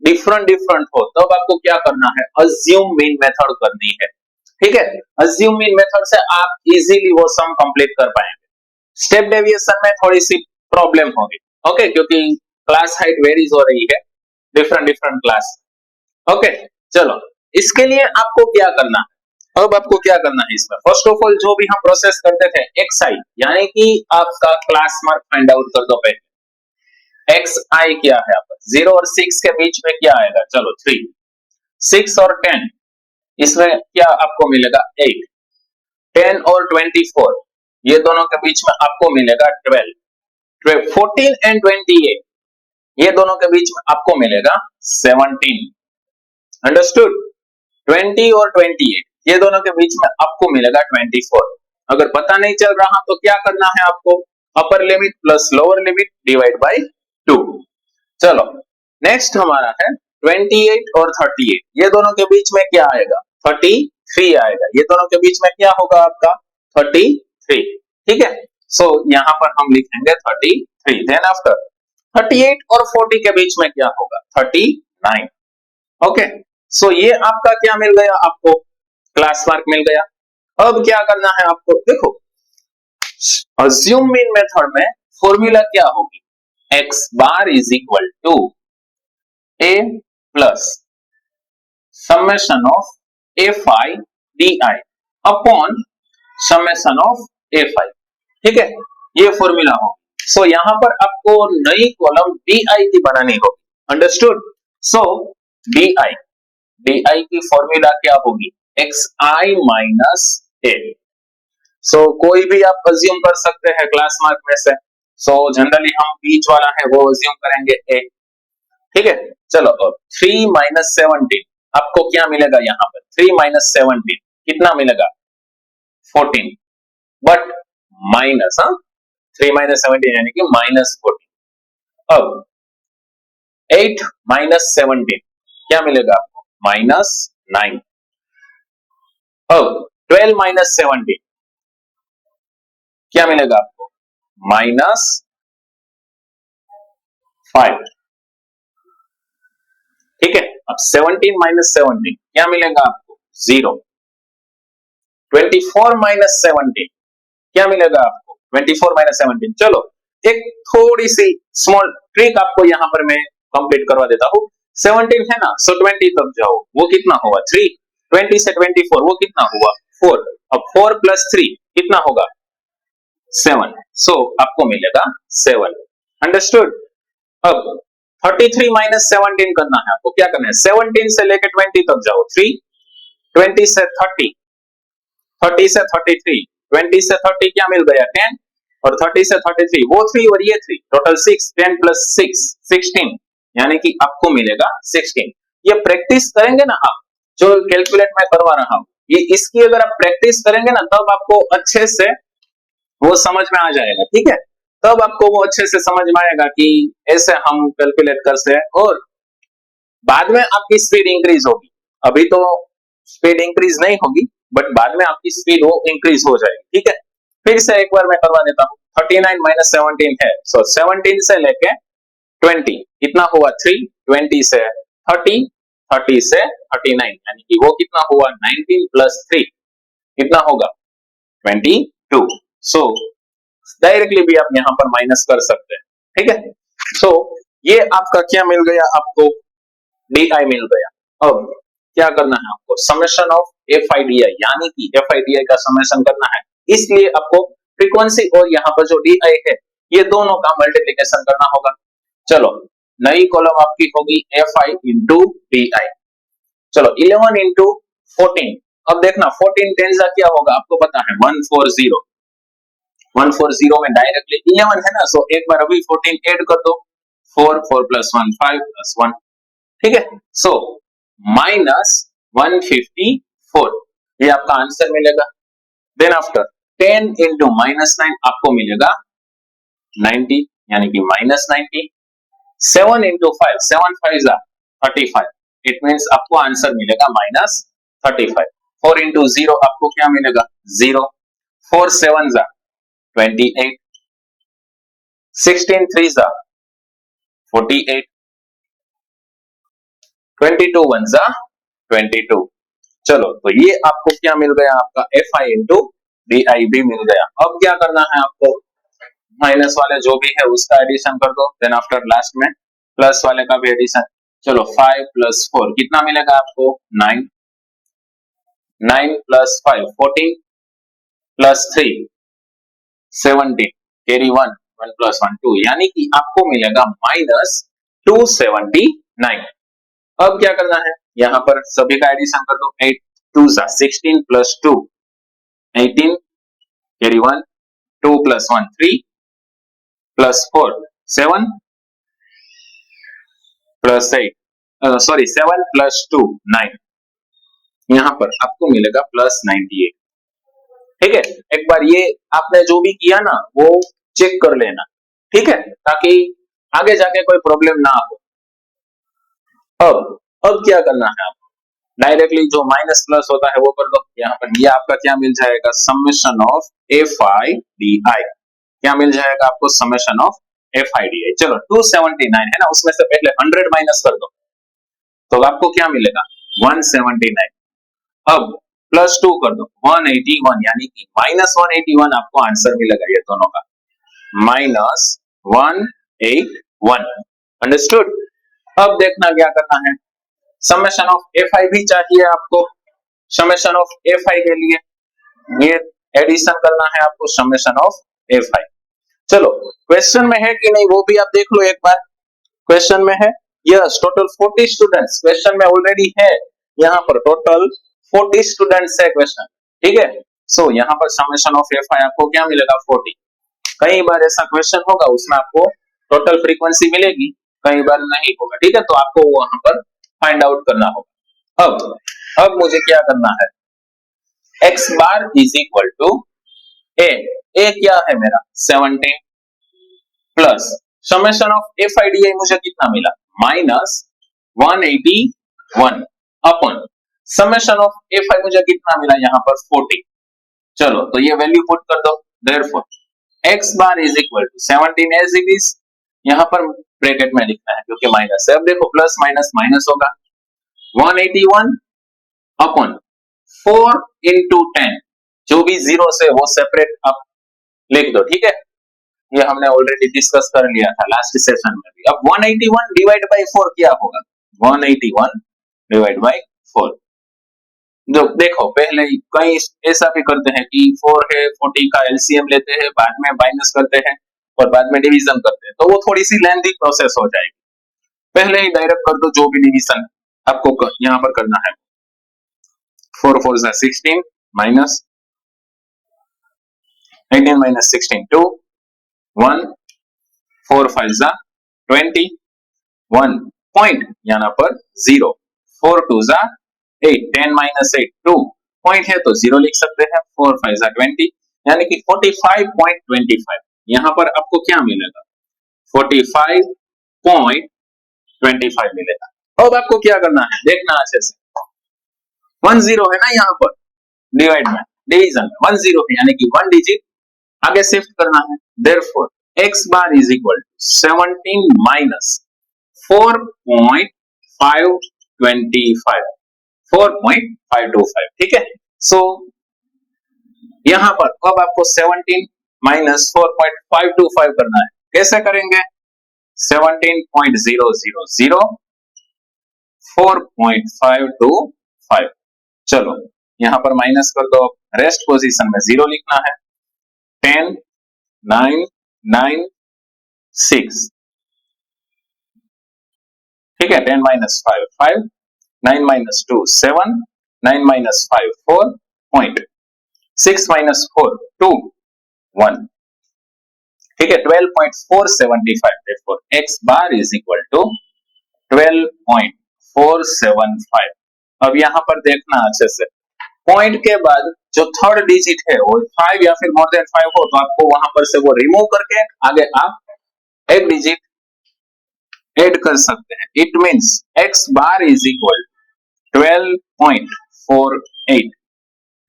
डिफरेंट हो, तब आपको क्या करना है, अज्यूम मीन मेथड करनी है, ठीक है। अज्यूम मीन मेथड से आप इजीली वो सम कंप्लीट कर पाएंगे। स्टेप डेविएशन में थोड़ी सी प्रॉब्लम होगी, ओके, क्योंकि क्लास हाइट वेरीज हो रही है, डिफरेंट क्लास। ओके चलो, इसके लिए आपको क्या करना है, अब आपको क्या करना है इसमें, फर्स्ट ऑफ ऑल जो भी हम प्रोसेस करते थे xi, यानी कि आपका क्लास मार्क फाइंड आउट कर दो पहले। xi क्या है आपका, 0 और 6 के बीच में क्या आएगा, चलो 3, 6 और 10 इसमें क्या आपको मिलेगा 8, 10 और 24 ये दोनों के बीच में आपको मिलेगा 12, 14 एंड 28 ये दोनों के बीच में आपको मिलेगा 17, अंडरस्टूड। 20 और 28 ये दोनों के बीच में आपको मिलेगा 24। अगर पता नहीं चल रहा तो क्या करना है आपको, upper limit plus lower limit divide by 2। चलो नेक्स्ट हमारा है 28 और 38 ये दोनों के बीच में क्या आएगा, 33 आएगा, ये दोनों के बीच में क्या होगा आपका 33, ठीक है। सो यहाँ पर हम लिखेंगे 33। देन आफ्टर 38 और 40 के बीच में क्या होगा? 39। ओके, सो ये आपका क्या मिल गया? आपको क्लास मार्क मिल गया। अब क्या करना है आपको? देखो, अज्यूम मीन मेथड में फॉर्मूला क्या होगी? x bar is equal to a plus summation of a fi d i upon summation of a fi. ठीक है, ये फॉर्मूला हो। सो यहां पर आपको नई कॉलम डी आई की बनानी होगी। अंडरस्टूड? सो डी आई की फॉर्मूला क्या होगी? एक्स आई माइनस ए। सो कोई भी आप अज्यूम कर सकते हैं क्लास मार्क में से। सो जनरली हम बीच वाला है वो अज्यूम करेंगे ए। ठीक है, चलो अब 3 माइनस 17 आपको क्या मिलेगा? यहाँ पर 3 माइनस 17 कितना मिलेगा? 14। बट माइनस 3 माइनस 17 यानी कि माइनस 14। अब 8 माइनस 17 क्या मिलेगा आपको? माइनस 9। अब 12 माइनस 17 क्या मिलेगा आपको? माइनस 5। ठीक है, अब 17 माइनस 17 क्या मिलेगा आपको? 0। 24 माइनस 17 क्या मिलेगा आपको? 24 माइनस 17। चलो एक थोड़ी सी स्मॉल ट्रिक आपको यहां पर मैं कंप्लीट करवा देता हूं। 17 है ना, सो 20 तक जाओ, वो कितना होगा? 3। 20 से 24 वो कितना हुआ? 4। अब 4 प्लस 3 कितना होगा? 7। सो आपको मिलेगा 7। अंडरस्टूड? अब 33 माइनस 17 करना है आपको। क्या करना है? 17 से लेकर 20 तक जाओ। 3, 20 से 30, 30 से 33, 20 से 30 क्या मिल गया? 10, और 30 से 33 वो 3 और ये 3, टोटल 6। 10 प्लस 6 16, यानी कि आपको मिलेगा 16। ये प्रैक्टिस करेंगे ना आप, जो कैलकुलेट मैं करवा रहा हूं, ये इसकी अगर आप प्रैक्टिस करेंगे ना, तब आपको अच्छे से वो समझ में आ जाएगा। ठीक है, तब आपको वो अच्छे से समझ में आएगा कि ऐसे हम कैलकुलेट करते हैं, और बाद में आपकी स्पीड इंक्रीज होगी। अभी तो स्पीड इंक्रीज नहीं होगी, बट बाद में आपकी स्पीड वो इंक्रीज हो जाएगी। ठीक है, फिर से एक बार मैं करवा देता हूं। 39 माइनस 17 है, सो 17 से लेके 20 कितना हुआ? 3। 20 से 30, 30 से 39, यानी कि वो कितना हुआ? 19 प्लस 3 कितना होगा? 22। सो डायरेक्टली भी आप यहां पर माइनस कर सकते हैं। ठीक है, सो ये आपका क्या मिल गया? आपको डी आई मिल गया। अब क्या करना है आपको? Summation of F I D I, यानी कि एफ आई डी आई का समेशन करना है। इसलिए आपको फ्रीक्वेंसी और यहाँ पर जो डी आई है, ये दोनों का मल्टीप्लीकेशन करना होगा। चलो, नई कॉलम आपकी होगी F i into D I. चलो 11 इंटू 14। अब देखना 14 टेन क्या होगा? आपको पता है 140। 140 में डायरेक्टली 11 है ना, सो एक बार अभी 14 ऐड कर दो। 4, 4 प्लस 1 5 प्लस 1। ठीक है, सो माइनस 154, ये आपका आंसर मिलेगा। देन आफ्टर 10 इंटू माइनस 9 आपको मिलेगा 90, यानी कि माइनस 90। 7 इंटू 5, 7 5 जा 35, इट मीन्स आपको आंसर मिलेगा माइनस 35। 4 इंटू 0 आपको क्या मिलेगा? 0। 4 7 जा 28, 16 3 जा 48, 22 1 जा 22। चलो, तो ये आपको क्या मिल गया? आपका F i into D I भी मिल गया। अब क्या करना है आपको? माइनस वाले जो भी है उसका एडिशन कर दो। देन आफ्टर लास्ट में प्लस वाले का भी एडिशन। चलो 5 प्लस 4 कितना मिलेगा आपको? 9। 9 प्लस 5 14 प्लस 3 17, कैरी 1, 1 प्लस 1 2, यानी कि आपको मिलेगा माइनस 279। अब क्या करना है? यहां पर सभी का एडिशन कर दो। 8 2 16 plus 2 18, carry 1, 2 plus 1 3 plus 4 7 plus 8, sorry 7 plus 2 9, यहां पर आपको मिलेगा प्लस 98। ठीक है, एक बार ये आपने जो भी किया ना वो चेक कर लेना। ठीक है, ताकि आगे जाके कोई प्रॉब्लम ना हो। अब क्या करना है? आपको डायरेक्टली जो माइनस प्लस होता है वो कर दो। यहाँ पर ये आपका क्या मिल जाएगा? Summation of F I D I. क्या मिल जाएगा आपको, समेशन ऑफ FIDI। चलो 279 है ना, उसमें से पहले 100 माइनस कर दो तो आपको क्या मिलेगा, 179। अब प्लस 2 कर दो, 181, यानी कि माइनस 181 आपको आंसर मिलेगा ये दोनों का, माइनस 181। अंडरस्टूड। अब देखना क्या करना है, समेशन ऑफ FI भी चाहिए आपको। समेशन ऑफ FI के लिए ये एडिशन करना है आपको, समेशन ऑफ FI। चलो क्वेश्चन में है कि नहीं वो भी आप देख लो एक बार। क्वेश्चन में है, यस टोटल 40 स्टूडेंट्स, क्वेश्चन में ऑलरेडी है यहाँ पर टोटल 40 स्टूडेंट्स है क्वेश्चन, ठीक है। सो यहाँ पर समेशन ऑफ FI आपको क्या मिलेगा, 40। कई बार ऐसा क्वेश्चन होगा उसमें आपको टोटल फ्रीक्वेंसी मिलेगी, कई बार नहीं होगा, ठीक है। तो आपको वहां पर फाइंड आउट करना होगा। अब मुझे क्या करना है, x bar is equal to a क्या है मेरा 17 प्लस समेशन ऑफ FIDI मुझे कितना मिला, minus 181 upon summation of FI मुझे कितना मिला यहाँ पर 40। चलो तो ये वैल्यू पुट कर दो, therefore x bar is equal to 17 as it is, यहाँ पर ब्रैकेट में लिखना है क्योंकि माइनस है। अब देखो प्लस माइनस माइनस होगा, 181 अपन 4 इंटू 10, जो भी जीरो से वो सेपरेट आप लिख दो, ठीक है। ये हमने ऑलरेडी डिस्कस कर लिया था लास्ट सेशन में भी। अब 181 डिवाइड बाय 4 क्या होगा, 181 डिवाइड बाय 4। जो देखो पहले कई ऐसा भी करते हैं कि 4 है 40 का एलसीएम लेते हैं, बाद में माइनस करते हैं और बाद में डिवीजन करते हैं, तो वो थोड़ी सी लेंथी प्रोसेस हो जाएगी। पहले ही डायरेक्ट कर दो जो भी डिवीजन आपको यहाँ पर करना है। 4 4 जा 16 माइनस 18 माइनस 16 2 1 4 5 जा 20 1 पॉइंट यहाँ पर 0 4 2 जा 8 10 माइनस 8 2 पॉइंट है तो 0 लिख सकते हैं, 4 5 जा 20 यानी कि 45.25। यहाँ पर आपको क्या मिलेगा, 45.25 मिलेगा। अब आपको क्या करना है देखना अच्छे से, 10 है ना यहाँ पर डिवाइड में, डिवीजन में 10 है यानी कि 1 डिजिट आगे शिफ्ट करना है। Therefore x bar is equal to 17 minus 4.525 4.525, ठीक है। सो यहां पर अब आपको 17 माइनस 4.525 करना है, कैसे करेंगे, 17.000 4.525। चलो यहां पर माइनस कर दो, रेस्ट पोजीशन में 0 लिखना है, 10 9 9 6, ठीक है। 10 minus 5 5 9 minus 2 7 9 minus 5 4 point 6 minus 4 2 1, ठीक है। 12.475, therefore x bar is equal to 12.475। अब यहाँ पर देखना अच्छे से, पॉइंट के बाद जो थर्ड डिजिट है वो 5 या फिर मोर देन 5 हो तो आपको वहां पर से वो रिमूव करके आगे आप एक डिजिट ऐड कर सकते हैं। It means x bar is equal 12.48।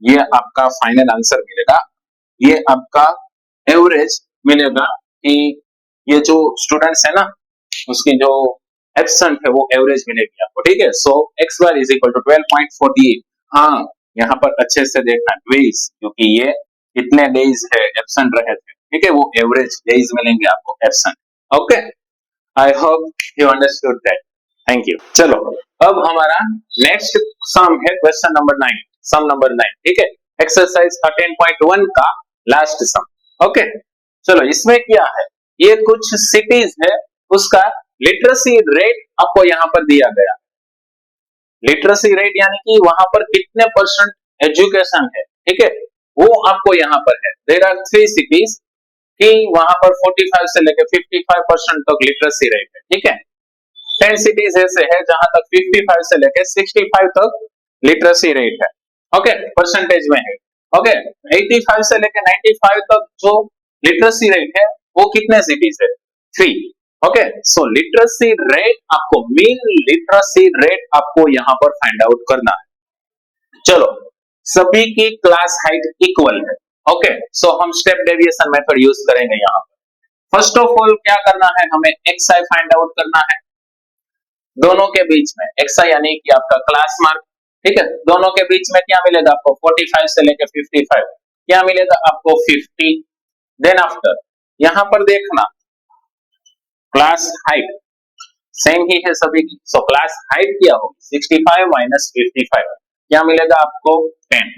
ये आपका फाइनल आंसर मिलेगा, ये आपका एवरेज मिलेगा कि ये जो स्टूडेंट्स है ना उसकी जो एब्सेंट है वो एवरेज मिलेगी आपको, ठीक है। So x bar is equal to 12.48। हाँ यहाँ पर अच्छे से देखना डेज, क्योंकि ये कितने डेज है एब्सेंट रहे थे, ठीक है, वो एवरेज डेज मिलेंगे आपको absent. Okay, I hope you understood that, thank you. चलो अब हमारा नेक्स्ट सम है क्वेश्चन नंबर 9, सम नंबर 9, ठीक है, एक्सरसाइज 13.1 का लास्ट सम। ओके चलो इसमें क्या है, ये कुछ सिटीज है उसका लिटरेसी रेट आपको यहाँ पर दिया गया। लिटरेसी रेट यानी कि वहां पर कितने परसेंट एजुकेशन है, ठीक है, वो आपको यहाँ पर है। देयर आर 3 सिटीज कि वहां पर 45 से लेकर 55% तक लिटरेसी रेट है, ठीक है। 10 सिटीज ऐसे है जहां तक 55 से लेकर 65 तक लिटरेसी रेट है, ओके, परसेंटेज में है। ओके 85 से लेकर 95 तक जो लिटरेसी रेट है वो कितने सिटीज है, 3। ओके सो लिटरेसी रेट आपको, मीन लिटरेसी रेट आपको यहां पर फाइंड आउट करना है। चलो सभी की क्लास हाइट इक्वल है, ओके, सो हम स्टेप डेविएशन मेथड यूज करेंगे यहाँ पर। फर्स्ट ऑफ ऑल क्या करना है, हमें xi फाइंड आउट करना है दोनों के बीच में। xi यानी कि आपका क्लास मार्क, ठीक है। दोनों के बीच में क्या मिलेगा आपको, 45 से लेके 55, क्या मिलेगा आपको 50। देन आफ्टर यहां पर देखना क्लास हाइट सेम ही है सभी की, सो क्लास हाइट क्या होगी 65 माइनस 55, क्या मिलेगा आपको 10।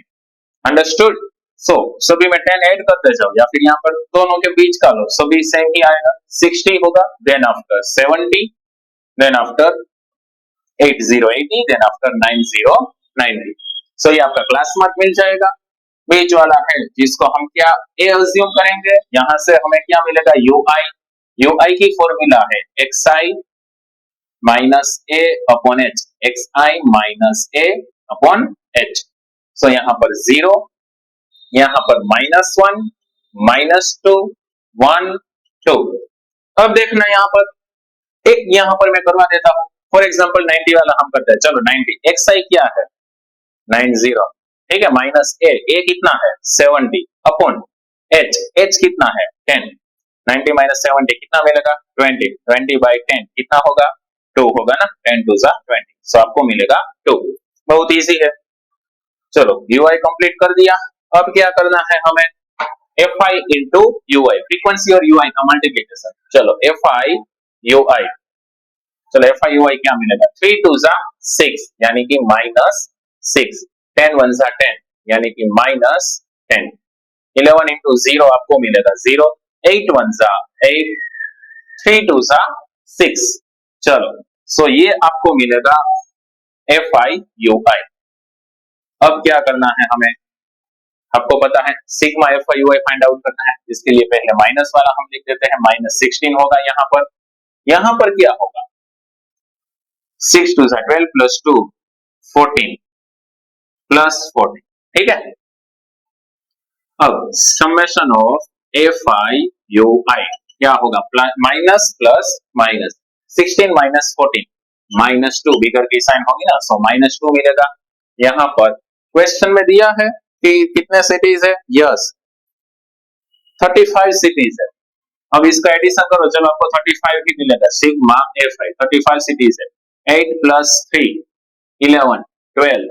अंडरस्टूड। सो सभी में 10 ऐड करते जाओ या फिर यहाँ पर दोनों के बीच का लो, सभी सेम ही आएगा, 60 होगा। Then after 70, then after 80 then after 90 so ये आपका क्लास मार्क मिल जाएगा। बीच वाला है जिसको हम क्या ए अज्यूम करेंगे, यहां से हमें क्या मिलेगा ui। ui की फॉर्मूला है xi minus A upon H, xi minus A upon H. सो यहां पर 0, यहां पर -1 -2 1 2। अब देखना यहां पर एक यहां पर मैं करवा देता हूं, फॉर एग्जांपल 90 वाला हम करते हैं। चलो 90, xi क्या है 90, ठीक है, माइनस ए कितना है 70 अपॉन एच कितना है 10। 90 माइनस 70 कितना मिलेगा 20, 20 बाई 10 कितना होगा 2 होगा ना, 10 2 जा 20, सो आपको मिलेगा 2। बहुत इजी है। चलो ui कंप्लीट कर दिया। अब क्या करना है हमें, fi इंटू ui, फ्रीक्वेंसी और ui का मल्टीप्लीकेशन। चलो fi ui, चलो fi ui क्या मिलेगा 3 2 जा 6 यानी कि -6, 10 1 जा 10 यानी कि -10, 11 इंटू 0 आपको मिलेगा 0, 8 1 जा 8, 3 2 जा 6। चलो सो ये आपको मिलेगा fi ui। अब क्या करना है हमें, आपको पता है sigma fi ui find out करना है, इसके लिए पहले माइनस वाला हम लिख देते हैं, -16 होगा यहाँ पर क्या होगा 6 2 जा 12 प्लस 2 14 प्लस 14, ठीक है। अब समेशन ऑफ fi ui क्या होगा, माइनस प्लस माइनस, 16 माइनस 14 -2 बिगर की साइन होगी ना, सो -2 मिलेगा। यहाँ पर क्वेश्चन में दिया है कि कितने सिटीज है, यस 35 सिटीज है। अब इसका एडिशन करो, चलो आपको 35 ही मिलेगा, सिग्मा fi 35 सिटीज है, 8 प्लस 3 11 12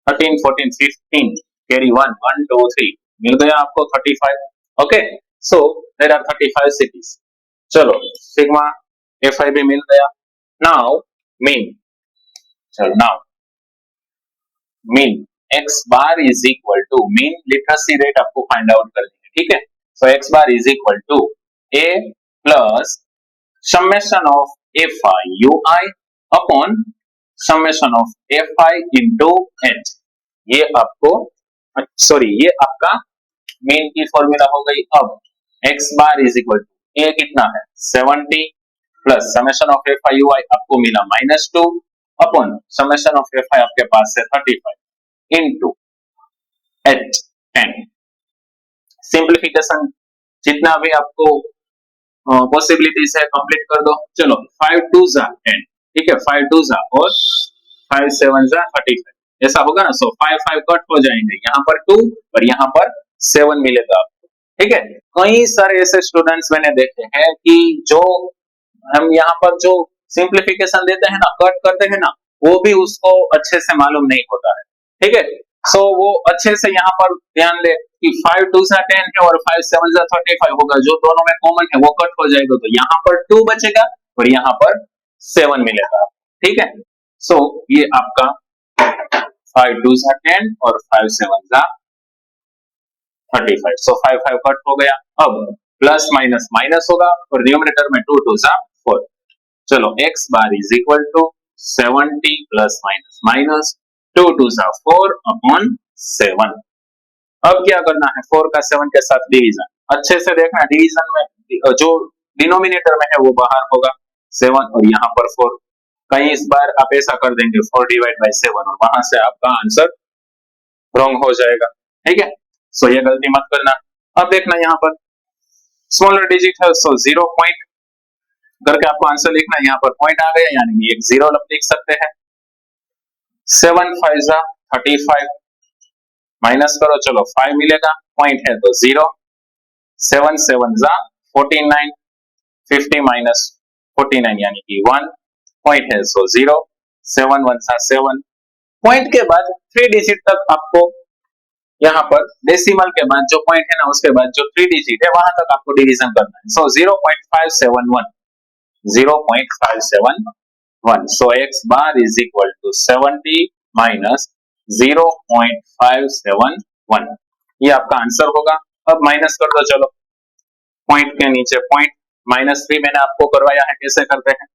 13 14 15 कैरी 1 1 2 3 मिल गया आपको 35। Okay, so there are 35 cities. चलो सिग्मा fi भी मिल गया। नाउ मीन, चलो now mean x bar is equal to, mean literacy rate आपको फाइंड आउट करनी है, ठीक है। So x bar is equal to a plus summation of fi ui upon summation of fi into h। ये आपको सॉरी ये आपका मेन की फॉर्मूला हो गई। अब x bar is equal to a कितना है 70 plus summation of fi ui आपको मिला -2 अपॉन समेशन ऑफ fi आपके पास है 35 इनटू h 10। सिंप्लीफिकेशन जितना भी आपको पॉसिबिलिटीज है कंप्लीट कर दो। चलो 5 2 जा 10, ठीक है, 5 2 जा और 5 7 जा 35, ऐसा होगा ना। सो 5 5 कट हो जाएंगे, यहाँ पर 2 और यहाँ पर 7 मिलेगा आपको, ठीक है। कई सारे ऐसे स्टूडेंट्स मैंने देखे हैं कि जो हम यहाँ पर जो सिंप्लीफिकेशन देते हैं ना, कट करते हैं ना, वो भी उसको अच्छे से मालूम नहीं होता है, ठीक है। सो वो अच्छे से यहाँ पर ध्यान दे कि 5 2 जा 10 है और 5 7 जा 35 होगा, जो दोनों में कॉमन है वो कट हो जाएगा, तो यहाँ पर 2 बचेगा और यहाँ पर 7 मिलेगा, ठीक है। सो ये आपका 5 2 जा 10 और 5 7 जा 35, सो 5 5 कट हो गया। अब प्लस माइनस माइनस होगा और न्यूमरेटर में 2 2 जा 4। चलो x bar is equal to 70 plus minus minus 2 2 जा 4 अपॉन 7। अब क्या करना है, 4 का 7 के साथ डिवीजन, अच्छे से देखना डिवीजन में जो डिनोमिनेटर में है वो बाहर होगा 7 और यहाँ पर 4। कहीं इस बार आप ऐसा कर देंगे 4 डिवाइड बाई 7 और वहां से आपका आंसर रॉन्ग हो जाएगा, ठीक है। सो ये गलती मत करना। अब देखना यहाँ पर स्मॉलर डिजिट है, सो 0 पॉइंट करके आपको आंसर लिखना है, यहाँ पर पॉइंट आ गया यानी कि एक 0 लिख सकते हैं। 7 5 जा 35 माइनस करो, चलो 5 मिलेगा, पॉइंट है तो 0, 7 7 जा 49, 50 माइनस 49 यानी कि 1, पॉइंट है सो 0, 7 1 जा 7, पॉइंट के बाद 3 डिजिट तक आपको यहाँ पर डेसिमल के बाद जो पॉइंट है ना उसके बाद जो 3 डिजिट है वहां तक आपको डिवीजन करना है। सो 0.571, 0.571, so x bar is equal to 70 minus 0.571, ये आपका आंसर होगा। अब माइनस कर दो, चलो पॉइंट के नीचे पॉइंट, -3 मैंने आपको करवाया है, कैसे करते हैं,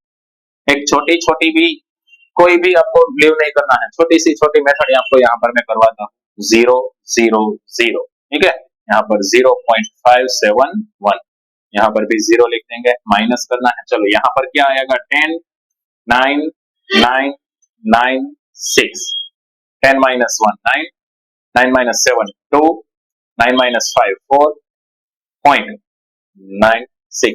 एक छोटी छोटी भी कोई भी आपको बिलीव नहीं करना है, छोटी सी छोटी मेथड आपको यहाँ पर मैं करवाता हूँ, 0 0 0, ठीक है, यहाँ पर 0.571, यहाँ पर भी 0 लिख देंगे, माइनस करना है, चलो यहाँ पर क्या आएगा, 10 9 9 9 6, 10 minus 1 9, 9 minus 7 2, 9 minus 5 4.96,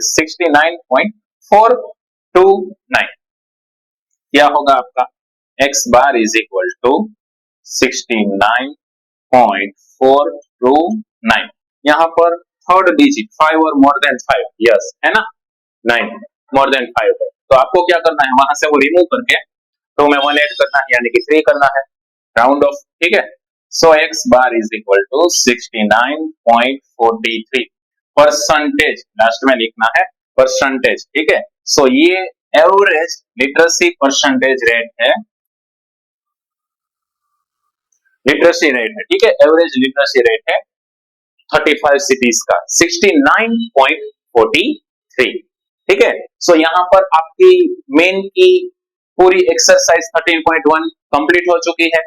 69.429, क्या होगा आपका x bar is equal to 69.429, यहाँ पर थर्ड डिजिट 5 और मोर देन 5, यस है ना, 9 मोर देन 5 है, तो आपको क्या करना है, वहां से वो रिमूव करके तो में 1 ऐड करना है, यानी कि 3 करना है, राउंड ऑफ, ठीक है। So x bar is equal to 69.43, percentage last में लिखना है, परसेंटेज, ठीक है। सो ये एवरेज लिटरेसी परसेंटेज रेट है, लिटरेसी रेट है, ठीक है, एवरेज लिटरेसी रेट है 35 सिटीज का 69.43, ठीक है। सो यहाँ पर आपकी मेन की पूरी एक्सरसाइज 13.1 कंप्लीट हो चुकी है।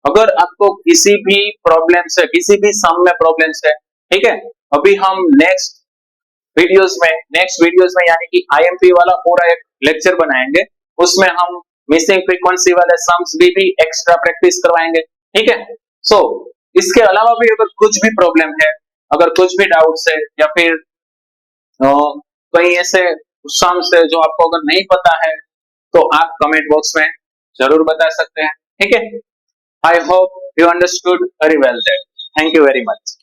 अगर आपको किसी भी प्रॉब्लम से, किसी भी सम में प्रॉब्लम्स है, ठीक है, अभी हम नेक्स्ट वीडियोस में यानी कि आईएमपी वाला पूरा एक लेक्चर बनाएंगे, उसमें हम मिसिंग फ्रीक्वेंसी वाले सम्स भी एक्स्ट्रा प्रैक्टिस करवाएंगे, ठीक है। सो इसके अलावा भी अगर कुछ भी प्रॉब्लम है, अगर कुछ भी डाउट्स है, या फिर कहीं ऐसे सम्स है जो आपको अगर नहीं पता है, तो आप कमेंट बॉक्स में जरूर बता सकते हैं, ठीक है। आई hope you understood very well that, thank you very much.